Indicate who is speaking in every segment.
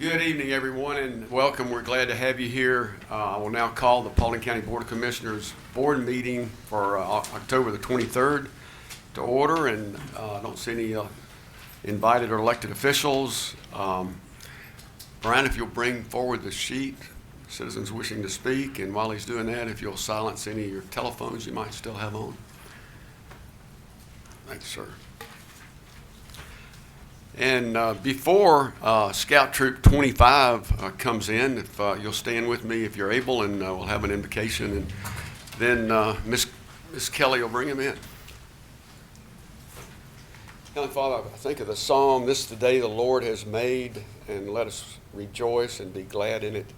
Speaker 1: Good evening, everyone, and welcome. We're glad to have you here. I will now call the Paulding County Board of Commissioners Board meeting for October the 23rd to order, and I don't see any invited or elected officials. Brian, if you'll bring forward the sheet, citizens wishing to speak, and while he's doing that, if you'll silence any of your telephones you might still have on. Thanks, sir. And before Scout Troop 25 comes in, if you'll stand with me if you're able, and we'll have an invocation, and then Miss Kelly will bring him in. Heavenly Father, I think of the song, "This is the day the Lord has made, and let us rejoice and be glad in it."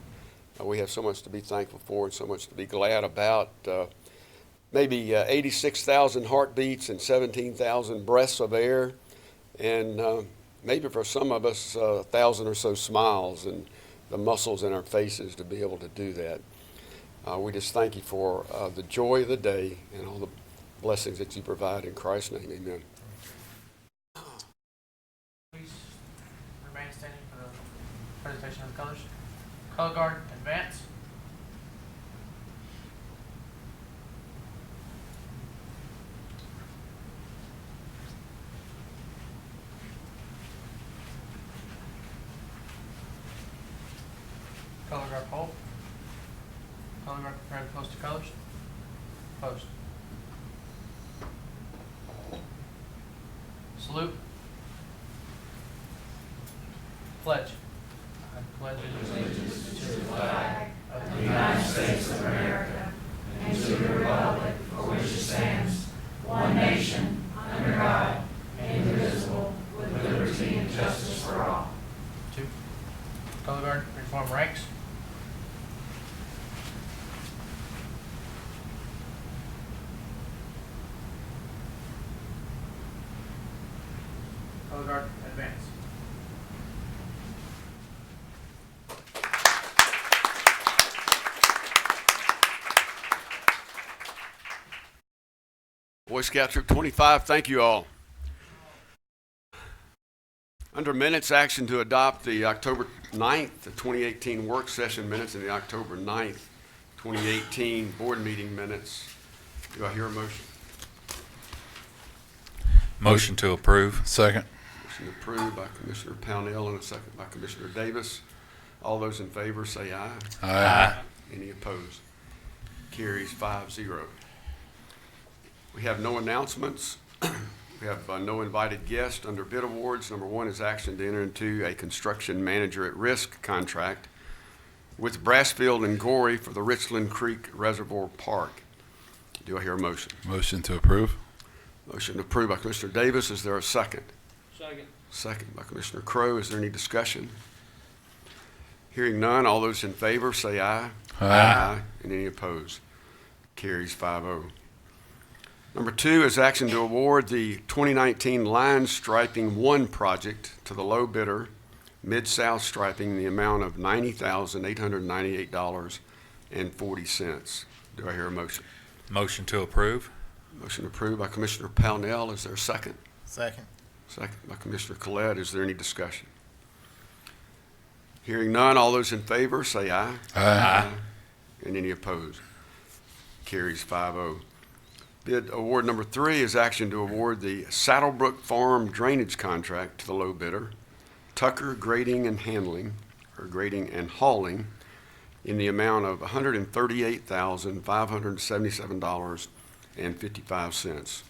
Speaker 1: We have so much to be thankful for and so much to be glad about. Maybe 86,000 heartbeats and 17,000 breaths of air, and maybe for some of us, 1,000 or so smiles and the muscles in our faces to be able to do that. We just thank you for the joy of the day and all the blessings that you provide in Christ's name. Amen.
Speaker 2: Please remain standing for the presentation of the colors. Color guard, advance. Color guard, hold. Color guard, prepare to post to colors. Post. Salute. Pledge. I pledge allegiance to the flag of the United States of America and to the republic for which it stands, one nation, under God, indivisible, with liberty and justice for all. 2. Color guard, reform ranks. Color guard, advance.
Speaker 1: Boy Scout Troop 25, thank you all. Under minutes, action to adopt the October 9th, 2018 work session minutes and the October 9th, 2018 board meeting minutes. Do I hear a motion?
Speaker 3: Motion to approve.
Speaker 4: Second.
Speaker 1: Motion approved by Commissioner Pownell and a second by Commissioner Davis. All those in favor say aye.
Speaker 4: Aye.
Speaker 1: Any opposed? Carries 5-0. We have no announcements. We have no invited guests. Under bid awards, number 1 is action to enter into a construction manager at risk contract with Brassfield and Gorey for the Richland Creek Reservoir Park. Do I hear a motion?
Speaker 4: Motion to approve.
Speaker 1: Motion approved by Commissioner Davis. Is there a second?
Speaker 2: Second.
Speaker 1: Second by Commissioner Crowe. Is there any discussion? Hearing none, all those in favor say aye.
Speaker 4: Aye.
Speaker 1: And any opposed? Carries 5-0. Number 2 is action to award the 2019 Line Striping 1 project to the low bidder, Mid-South Striping, in the amount of $90,898.40. Do I hear a motion?
Speaker 3: Motion to approve.
Speaker 1: Motion approved by Commissioner Pownell. Is there a second?
Speaker 4: Second.
Speaker 1: Second by Commissioner Collette. Is there any discussion? Hearing none, all those in favor say aye.
Speaker 4: Aye.
Speaker 1: And any opposed? Carries 5-0. Bid award number 3 is action to award the Saddlebrook Farm drainage contract to the low bidder, Tucker Grading and Handling, or Grading and Hauling, in the amount of $138,577.55.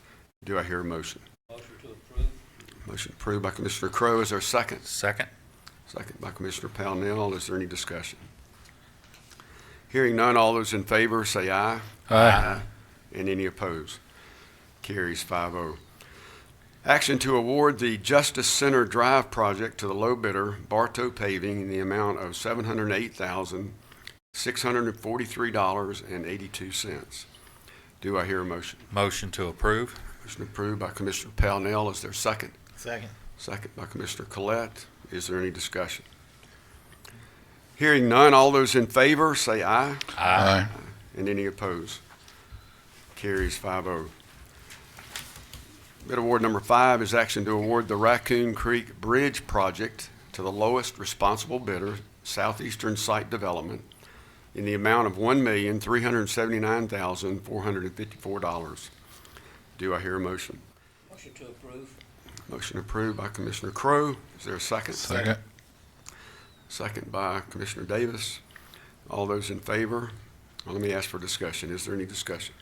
Speaker 1: Do I hear a motion?
Speaker 2: Motion to approve.
Speaker 1: Motion approved by Commissioner Crowe. Is there a second?
Speaker 3: Second.
Speaker 1: Second by Commissioner Pownell. Is there any discussion? Hearing none, all those in favor say aye.
Speaker 4: Aye.
Speaker 1: And any opposed? Carries 5-0. Action to award the Justice Center Drive project to the low bidder, Bartow Paving, in the amount of $708,643.82. Do I hear a motion?
Speaker 3: Motion to approve.
Speaker 1: Motion approved by Commissioner Pownell. Is there a second?
Speaker 4: Second.
Speaker 1: Second by Commissioner Collette. Is there any discussion? Hearing none, all those in favor say aye.
Speaker 4: Aye.
Speaker 1: And any opposed? Carries 5-0. Bid award number 5 is action to award the Raccoon Creek Bridge project to to the lowest responsible bidder, Southeastern Site Development, in the amount of $1,379,454. Do I hear a motion?
Speaker 2: Motion to approve.
Speaker 1: Motion approved by Commissioner Crowe. Is there a second?
Speaker 4: Second.
Speaker 1: Second by Commissioner Davis. All those in favor? Well, let me ask for discussion. Is there any discussion?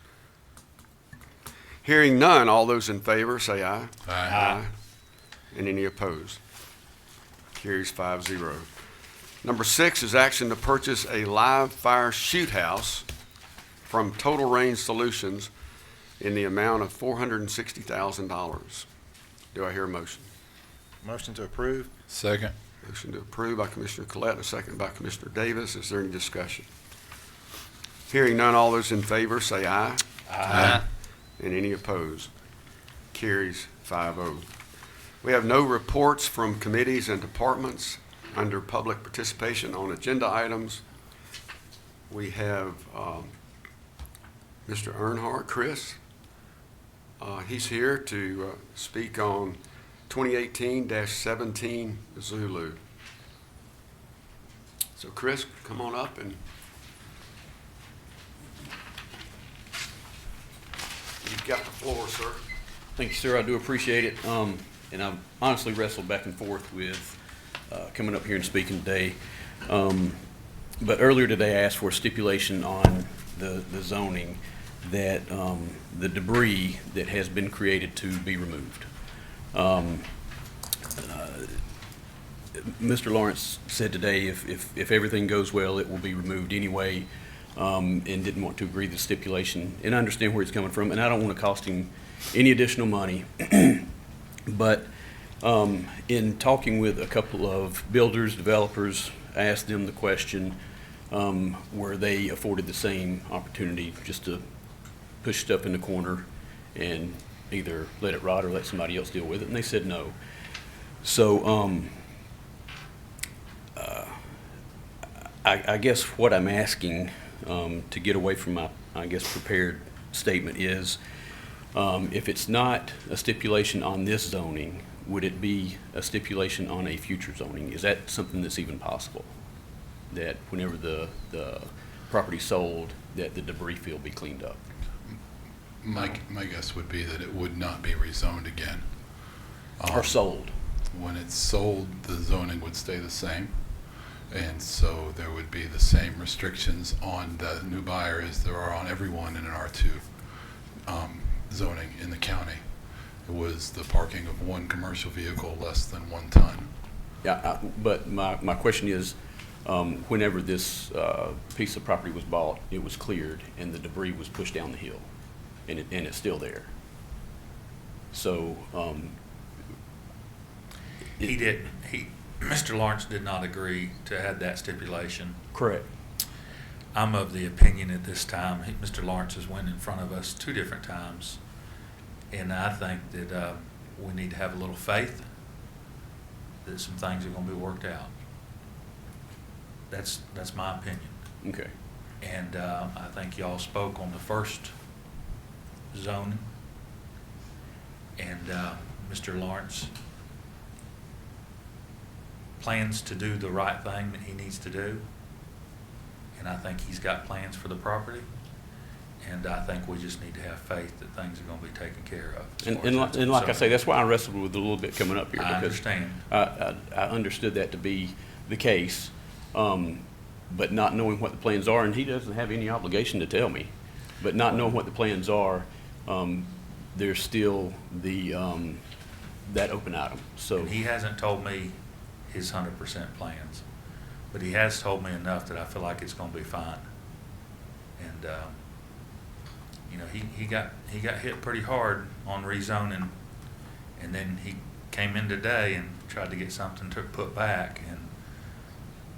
Speaker 1: Hearing none, all those in favor say aye.
Speaker 4: Aye.
Speaker 1: And any opposed? Carries 5-0. Number 6 is action to purchase a live fire shoot house from Total Range Solutions in the amount of $460,000. Do I hear a motion?
Speaker 5: Motion to approve.
Speaker 4: Second.
Speaker 1: Motion to approve by Commissioner Collette, a second by Commissioner Davis. Is there any discussion? Hearing none, all those in favor say aye.
Speaker 4: Aye.
Speaker 1: And any opposed? Carries 5-0. We have no reports from committees and departments under public participation on agenda items. We have Mr. Earnhardt, Chris. He's here to speak on 2018-17 Zulu. So Chris, come on up and you've got the floor, sir.
Speaker 6: Thank you, sir. I do appreciate it. And I've honestly wrestled back and forth with coming up here and speaking today. But earlier today, I asked for a stipulation on the zoning that the debris that has been created to be removed. Mr. Lawrence said today if everything goes well, it will be removed anyway, and didn't want to agree to the stipulation. And I understand where he's coming from, and I don't want to cost him any additional money. But in talking with a couple of builders, developers, I asked them the question, were they afforded the same opportunity just to push stuff in the corner and either let it rot or let somebody else deal with it, and they said no. So I guess what I'm asking to get away from my, I guess, prepared statement is, if it's not a stipulation on this zoning, would it be a stipulation on a future zoning? Is that something that's even possible? That whenever the property's sold, that the debris field be cleaned up?
Speaker 4: My guess would be that it would not be rezoned again.
Speaker 6: Or sold?
Speaker 4: When it's sold, the zoning would stay the same. And so there would be the same restrictions on the new buyer as there are on everyone in an R2 zoning in the county. It was the parking of one commercial vehicle less than 1 ton.
Speaker 6: Yeah, but my question is, whenever this piece of property was bought, it was cleared and the debris was pushed down the hill, and it's still there. So
Speaker 3: Mr. Lawrence did not agree to have that stipulation.
Speaker 6: correct.
Speaker 3: I'm of the opinion at this time, Mr. Lawrence has went in front of us 2 different times, and I think that we need to have a little faith that some things are going to be worked out. That's my opinion.
Speaker 6: Okay.
Speaker 3: And I think y'all spoke on the first zoning, and Mr. Lawrence plans to do the right thing that he needs to do, and I think he's got plans for the property, and I think we just need to have faith that things are going to be taken care of. as far as that's
Speaker 6: And like I
Speaker 3: concerned.
Speaker 6: say, that's why I wrestled with it a little bit coming up here.
Speaker 3: I
Speaker 6: because
Speaker 3: understand.
Speaker 6: I understood that to be the case, but not knowing what the plans are, and he doesn't have any obligation to tell me, but not knowing what the plans are, there's still the, that open item, so.
Speaker 3: And he hasn't told me his 100% plans, but he has told me enough that I feel like it's going to be fine. And you know, he got hit pretty hard on rezoning, and then he came in today and tried to get something put back, and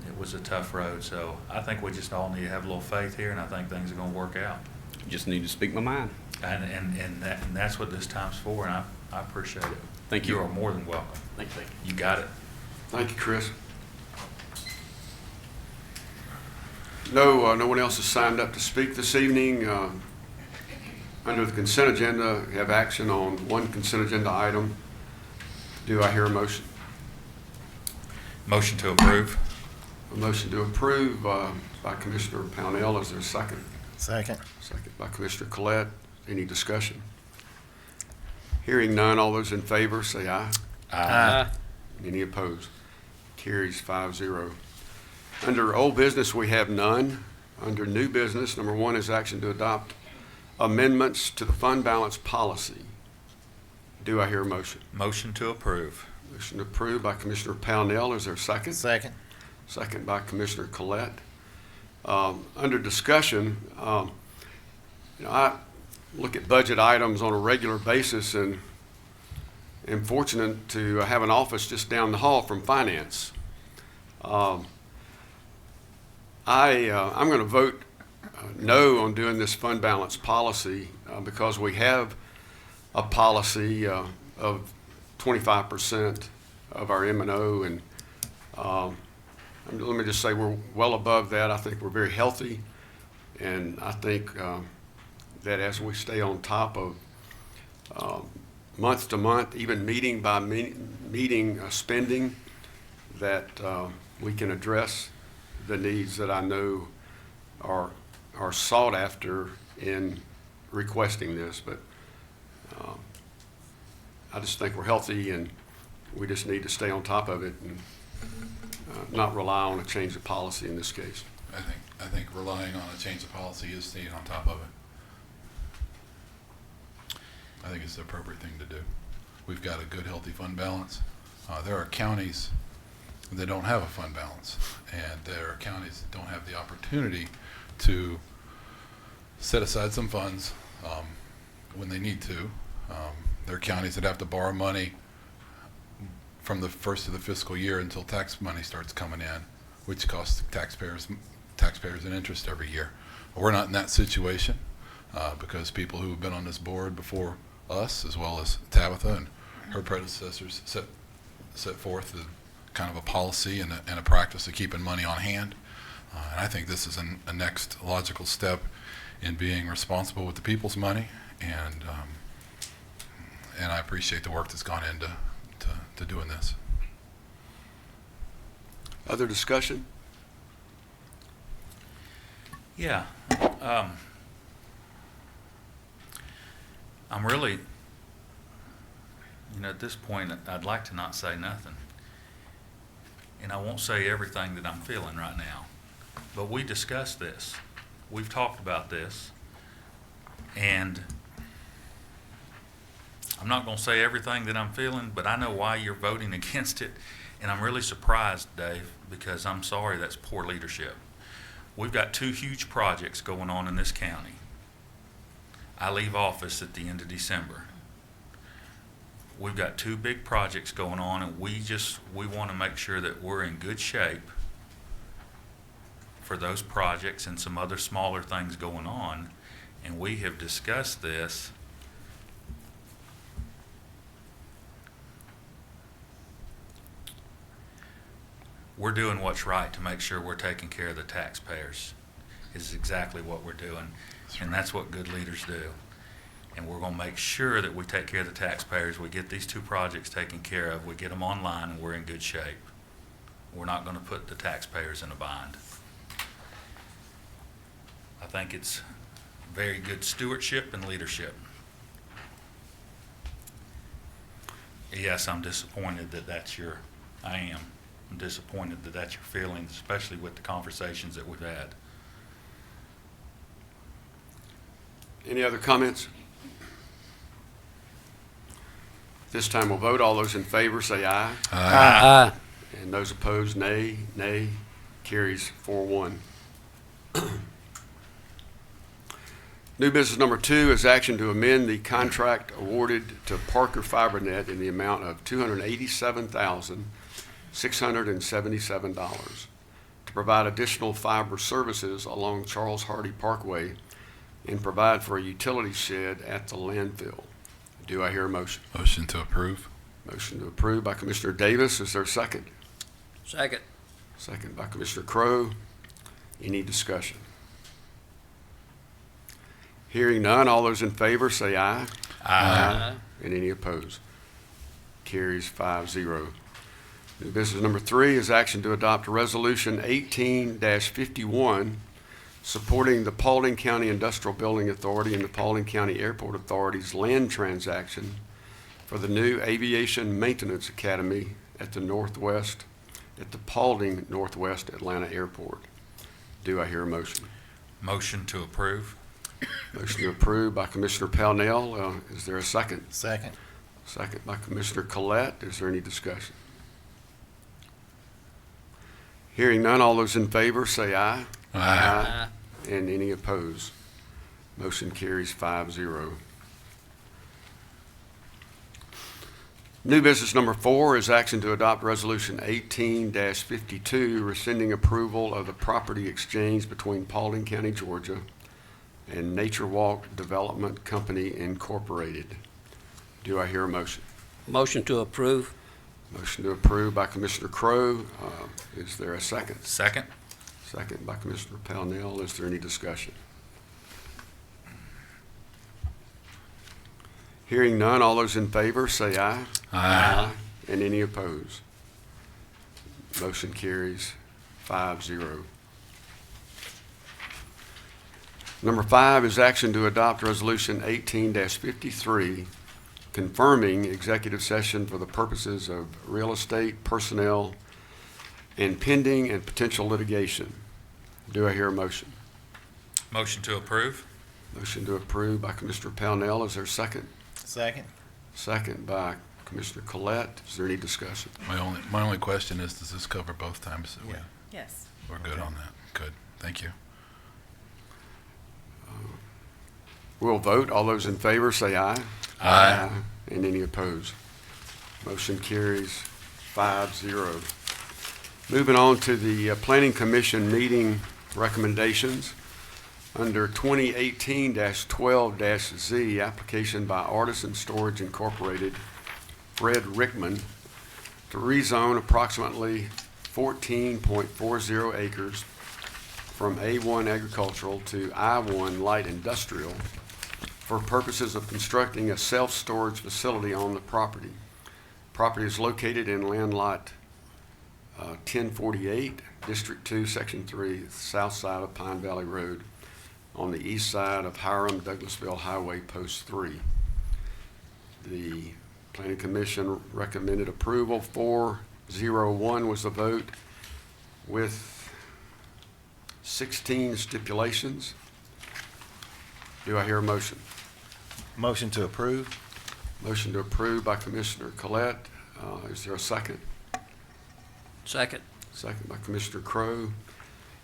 Speaker 3: it was a tough road. So I think we just all need to have a little faith here, and I think things are going to work out.
Speaker 6: Just need to speak my mind.
Speaker 3: And that's what this time's for, and I appreciate it.
Speaker 6: Thank you.
Speaker 3: You are more than welcome.
Speaker 6: Thank you.
Speaker 3: You got it.
Speaker 1: Thank you, Chris. No one else has signed up to speak this evening. Under the consent agenda, we have action on one consent agenda item. Do I hear a motion?
Speaker 3: Motion to approve.
Speaker 1: A motion to approve by Commissioner Pownell. Is there a second?
Speaker 5: Second.
Speaker 1: Second by Commissioner Collette. Any discussion? Hearing none, all those in favor say aye.
Speaker 5: Aye.
Speaker 1: Any opposed? Carries 5-0. Under old business, we have none. Under new business, number one is action to adopt amendments to the fund balance policy. Do I hear a motion?
Speaker 3: Motion to approve.
Speaker 1: Motion approved by Commissioner Pownell. Is there a second?
Speaker 5: Second.
Speaker 1: Second by Commissioner Collette. Under discussion, I look at budget items on a regular basis and am fortunate to have an office just down the hall from finance. I'm going to vote no on doing this fund balance policy because we have a policy of 25% of our M&O, and let me just say we're well above that. I think we're very healthy, and I think that as we stay on top of month to month, even meeting by meeting spending, that we can address the needs that I know are sought after in requesting this. But I just think we're healthy, and we just need to stay on top of it and not rely on a change of policy in this case.
Speaker 4: I think relying on a change of policy is staying on top of it. I think it's the appropriate thing to do. We've got a good, healthy fund balance. There are counties that don't have a fund balance, and there are counties that don't have the opportunity to set aside some funds when they need to. There are counties that have to borrow money from the first of the fiscal year until tax money starts coming in, which costs taxpayers an interest every year. We're not in that situation because people who have been on this board before us, as well as Tabitha and her predecessors, set forth kind of a policy and a practice of keeping money on hand. And I think this is a next logical step in being responsible with the people's money, and I appreciate the work that's gone into doing this.
Speaker 1: Other discussion?
Speaker 3: Yeah. I'm really, at this point, I'd like to not say nothing. And I won't say everything that I'm feeling right now. But we discussed this. We've talked about this. And I'm not going to say everything that I'm feeling, but I know why you're voting against it. And I'm really surprised, Dave, because I'm sorry, that's poor leadership. We've got two huge projects going on in this county. I leave office at the end of December. We've got two big projects going on, and we want to make sure that we're in good shape for those projects and some other smaller things going on. And we have discussed this. We're doing what's right to make sure we're taking care of the taxpayers is exactly what we're doing. And that's what good leaders do. And we're going to make sure that we take care of the taxpayers. We get these two projects taken care of. We get them online, and we're in good shape. We're not going to put the taxpayers in a bind. I think it's very good stewardship and leadership. Yes, I'm disappointed that I am. I'm disappointed that that's your feelings, especially with the conversations that we've had.
Speaker 1: Any other comments? This time we'll vote. All those in favor say aye.
Speaker 5: Aye.
Speaker 1: And those opposed, nay. Nay. Carries 4-1. New business number 2 is action to amend the contract awarded to Parker FiberNet in the amount of $287,677 to provide additional fiber services along Charles Hardy Parkway and provide for a utility shed at the landfill. Do I hear a motion?
Speaker 4: Motion to approve.
Speaker 1: Motion to approve by Commissioner Davis. Is there a second?
Speaker 2: Second.
Speaker 1: Second by Commissioner Crowe. Any discussion? Hearing none, all those in favor say aye.
Speaker 2: Aye.
Speaker 1: And any opposed? Carries 5-0. New business number 3 is action to adopt Resolution 18-51, supporting the Paulding County Industrial Building Authority and the Paulding County Airport Authority's land transaction for the new Aviation Maintenance Academy at the Paulding Northwest Atlanta Airport. Do I hear a motion?
Speaker 3: Motion to approve.
Speaker 1: Motion to approve by Commissioner Pownell. Is there a second?
Speaker 5: Second.
Speaker 1: Second by Commissioner Collette. Is there any discussion? Hearing none, all those in favor say aye.
Speaker 4: Aye.
Speaker 1: And any opposed? Motion carries 5-0. New business number 4 is action to adopt Resolution 18-52, rescinding approval of the property exchange between Paulding County, Georgia, and Nature Walk Development Company Incorporated. Do I hear a motion?
Speaker 7: Motion to approve.
Speaker 1: Motion to approve by Commissioner Crowe. Is there a second?
Speaker 3: Second.
Speaker 1: Second by Commissioner Pownell. Is there any discussion? Hearing none, all those in favor say aye.
Speaker 4: Aye.
Speaker 1: And any opposed? Motion carries 5-0. Number 5 is action to adopt Resolution 18-53, confirming executive session for the purposes of real estate, personnel, and pending and potential litigation. Do I hear a motion?
Speaker 3: Motion to approve.
Speaker 1: Motion to approve by Commissioner Pownell. Is there a second?
Speaker 5: Second.
Speaker 1: Second by Commissioner Collette. Is there any discussion?
Speaker 4: My only question is, does this cover both times?
Speaker 5: Yeah.
Speaker 8: Yes.
Speaker 4: We're good
Speaker 5: Okay.
Speaker 4: on that. Good. Thank you.
Speaker 1: We'll vote. All those in favor say aye.
Speaker 4: Aye.
Speaker 1: And any opposed? Motion carries 5-0. Moving on to the Planning Commission meeting recommendations. Under 2018-12-Z, application by Artisan Storage Incorporated, Fred Rickman, to rezone approximately 14.40 acres from A1 agricultural to I1 light industrial for purposes of constructing a self-storage facility on the property. Property is located in land lot 1048, District 2, Section 3, south side of Pine Valley Road, on the east side of Hiram Douglasville Highway, Post 3. The Planning Commission recommended approval. 4-0-1 was the vote, with 16 stipulations. Do I hear a motion?
Speaker 5: Motion to approve.
Speaker 1: Motion to approve by Commissioner Collette. Is there a second?
Speaker 7: Second.
Speaker 1: Second by Commissioner Crowe.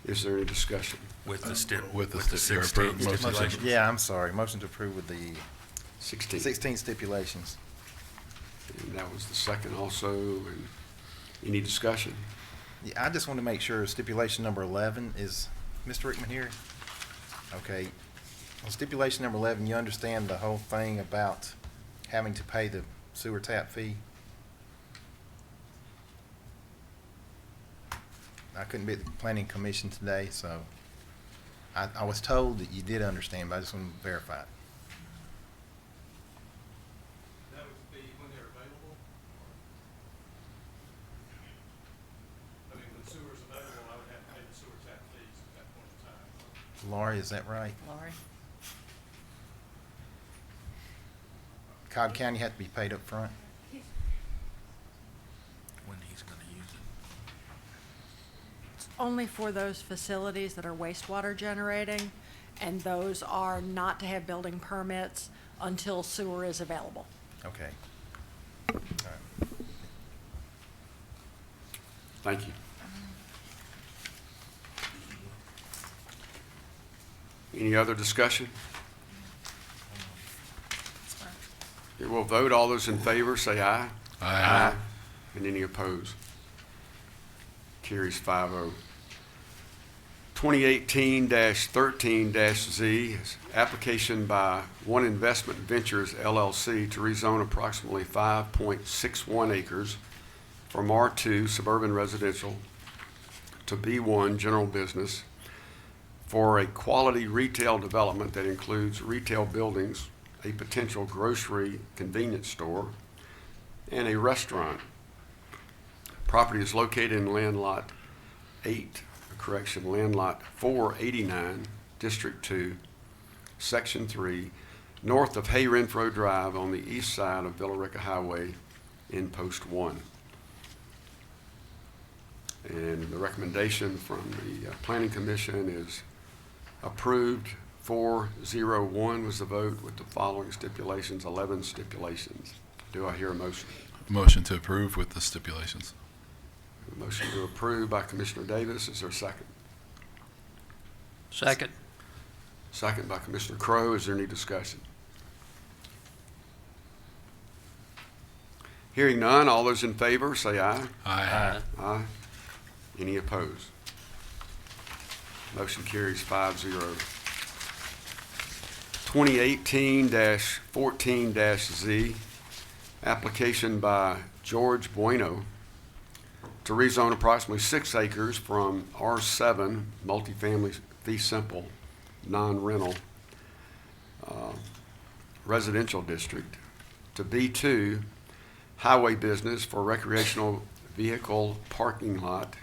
Speaker 1: Is there any discussion?
Speaker 3: With the
Speaker 4: with the
Speaker 3: 16
Speaker 4: motion.
Speaker 3: stipulations.
Speaker 5: Yeah, I'm sorry. Motion to approve with the
Speaker 1: 16.
Speaker 5: 16 stipulations.
Speaker 1: And that was the second also. And any discussion?
Speaker 5: Yeah, I just want to make sure stipulation number 11 is Mr. Rickman here? Okay. On stipulation number 11, you understand the whole thing about having to pay the sewer tap fee? I couldn't be at the planning commission today, so I was told that you did understand, but I just want to verify it.
Speaker 9: That would be when they're available? I mean, when sewer's available, I would have to pay the sewer tap fees at that point in time.
Speaker 5: Laurie, is that right?
Speaker 8: Lori?
Speaker 5: Cobb County had to be paid up front?
Speaker 3: When he's going to use it.
Speaker 8: Only for those facilities that are wastewater generating, and those are not to have building permits until sewer is available.
Speaker 5: Okay. All right.
Speaker 1: Thank you. Any other discussion? Okay, we'll vote. All those in favor say aye.
Speaker 4: Aye.
Speaker 1: And any opposed? Carries 5-0. 2018-13-Z, is application by One Investment Ventures LLC to rezone approximately 5.61 acres from R2 suburban residential to B1 general business for a quality retail development that includes retail buildings, a potential grocery convenience store, and a restaurant. Property is located in land lot 489, District 2, Section 3, north of Hay Renfro Drive on the east side of Villa Rica Highway in Post 1. And the recommendation from the Planning Commission is approved. 4-0-1 was the vote with the following stipulations, 11 stipulations. Do I hear a motion?
Speaker 4: Motion to approve with the stipulations.
Speaker 1: A motion to approve by Commissioner Davis. Is there a second?
Speaker 7: Second.
Speaker 1: Second by Commissioner Crowe. Is there any discussion? Hearing none, all those in favor say aye.
Speaker 4: Aye.
Speaker 1: Aye. Any opposed? Motion carries 5-0. 2018-14-Z, application by George Bueno to rezone approximately 6 acres from R7 multifamily fee simple non-rental residential district to B2 highway business for recreational vehicle parking lot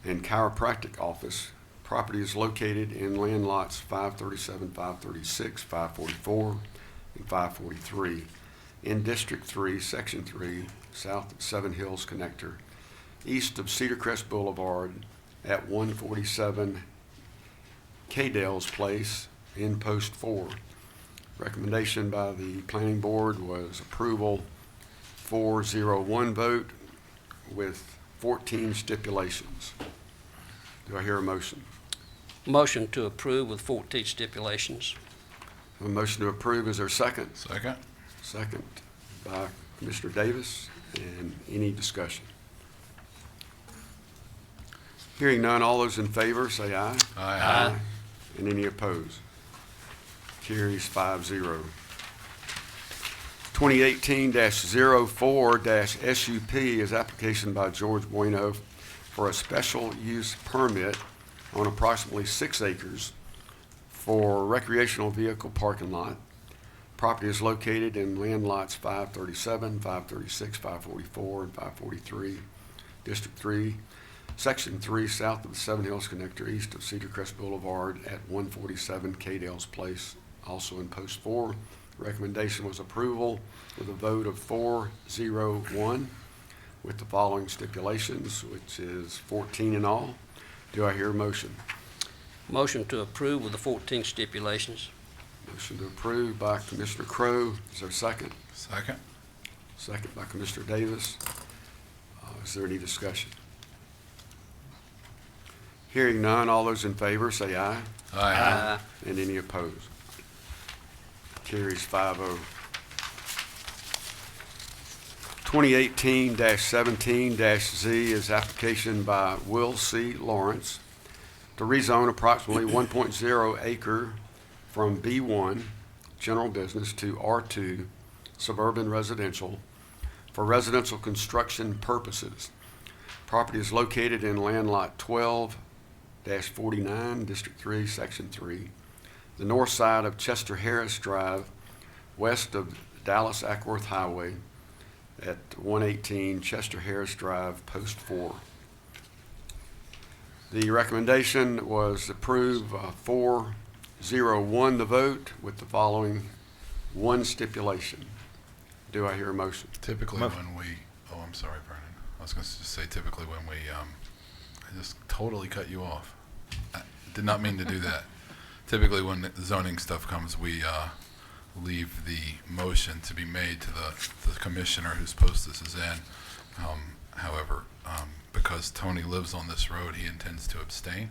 Speaker 1: and chiropractic office. Property is located in land lots 537, 536, 544, and 543 in District 3, Section 3, south of Seven Hills Connector, east of Cedar Crest Boulevard at 147 Cadell's Place in Post 4. Recommendation by the Planning Board was approval 4-0-1 vote with 14 stipulations. Do I hear a motion?
Speaker 7: Motion to approve with 14 stipulations.
Speaker 1: A motion to approve. Is there a second?
Speaker 4: Second.
Speaker 1: Second by Commissioner Davis. And any discussion? Hearing none, all those in favor say aye.
Speaker 4: Aye.
Speaker 1: And any opposed? Carries 5-0. 2018-04-SUP is application by George Bueno for a special use permit on approximately 6 acres for recreational vehicle parking lot. Property is located in land lots 537, 536, 544, and 543, District 3, Section 3, south of the Seven Hills Connector, east of Cedar Crest Boulevard at 147 Cadell's Place, also in Post 4. Recommendation was approval with a vote of 4-0-1 with the following stipulations, which is 14 in all. Do I hear a motion?
Speaker 7: Motion to approve with the 14 stipulations.
Speaker 1: Motion to approve by Commissioner Crowe. Is there a second?
Speaker 4: Second.
Speaker 1: Second by Commissioner Davis. Is there any discussion? Hearing none, all those in favor say aye.
Speaker 4: Aye.
Speaker 1: And any opposed? Carries 5-0. 2018-17-Z is application by Will C. Lawrence to rezone approximately 1.0 acre from B1 general business to R2 suburban residential for residential construction purposes. Property is located in land lot 12-49, District 3, Section 3, the north side of Chester Harris Drive, west of Dallas Ackworth Highway at 118 Chester Harris Drive, Post 4. The recommendation was approve 4-0-1 the vote with the following one stipulation. Do I hear a motion?
Speaker 4: Typically when we, oh, I'm sorry, Vernon. I was going to just say typically when we, I just totally cut you off. I did not mean to do that. Typically when the zoning stuff comes, we leave the motion to be made to the commissioner whose post this is in. However, because Tony lives on this road, he intends to abstain.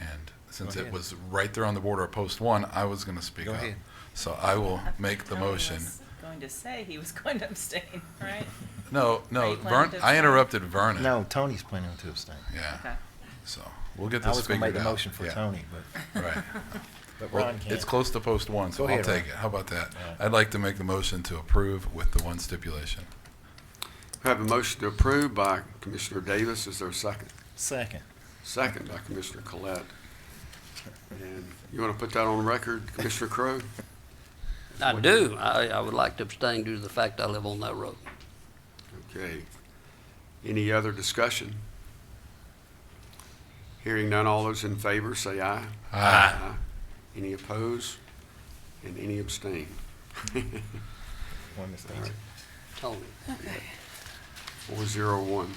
Speaker 4: And since
Speaker 5: Go
Speaker 4: it
Speaker 5: ahead.
Speaker 4: was right there on the border of post 1, I was going to speak
Speaker 5: Go
Speaker 4: up.
Speaker 5: ahead.
Speaker 4: So I will make the
Speaker 10: Tony
Speaker 4: motion.
Speaker 10: was going to say he was going to abstain, right?
Speaker 4: No,
Speaker 10: Are you planning to
Speaker 4: I
Speaker 10: abstain?
Speaker 4: interrupted Vernon.
Speaker 5: No, Tony's planning to abstain.
Speaker 4: Yeah.
Speaker 10: Okay.
Speaker 4: So we'll get
Speaker 5: I
Speaker 4: this
Speaker 5: was going to
Speaker 4: figured
Speaker 5: make the
Speaker 4: out.
Speaker 5: motion for
Speaker 4: Yeah.
Speaker 5: Tony, but
Speaker 4: Right.
Speaker 5: but
Speaker 4: Well,
Speaker 5: Ron can't.
Speaker 4: it's close to post 1, so
Speaker 5: Go
Speaker 4: I'll
Speaker 5: ahead,
Speaker 4: take
Speaker 5: Ron.
Speaker 4: it. How about that?
Speaker 5: All right.
Speaker 4: I'd like to make the motion to approve with the one stipulation.
Speaker 1: I have a motion to approve by Commissioner Davis. Is there a second?
Speaker 5: Second.
Speaker 1: Second by Commissioner Collette. And you want to put that on the record, Commissioner Crowe?
Speaker 7: I do. I would like to abstain due to the fact I live on that road.
Speaker 1: Okay. Any other discussion? Hearing none, all those in favor say aye.
Speaker 4: Aye.
Speaker 1: Any opposed? And any abstain?
Speaker 5: One mistake.
Speaker 1: All right.
Speaker 7: Tony.
Speaker 1: 401.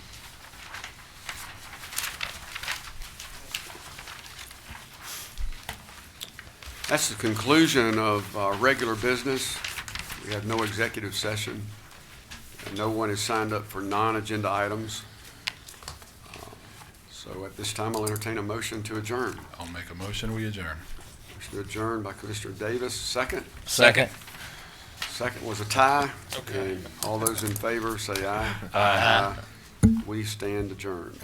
Speaker 1: That's the conclusion of our regular business. We have no executive session, and no one has signed up for non-agenda items. So at this time, I'll entertain a motion to adjourn.
Speaker 4: I'll make a motion, we adjourn.
Speaker 1: Motion to adjourn by Commissioner Davis, second.
Speaker 7: Second.
Speaker 1: Second was a tie.
Speaker 4: Okay.
Speaker 1: And all those in favor say aye.
Speaker 7: Aye.
Speaker 1: We stand adjourned.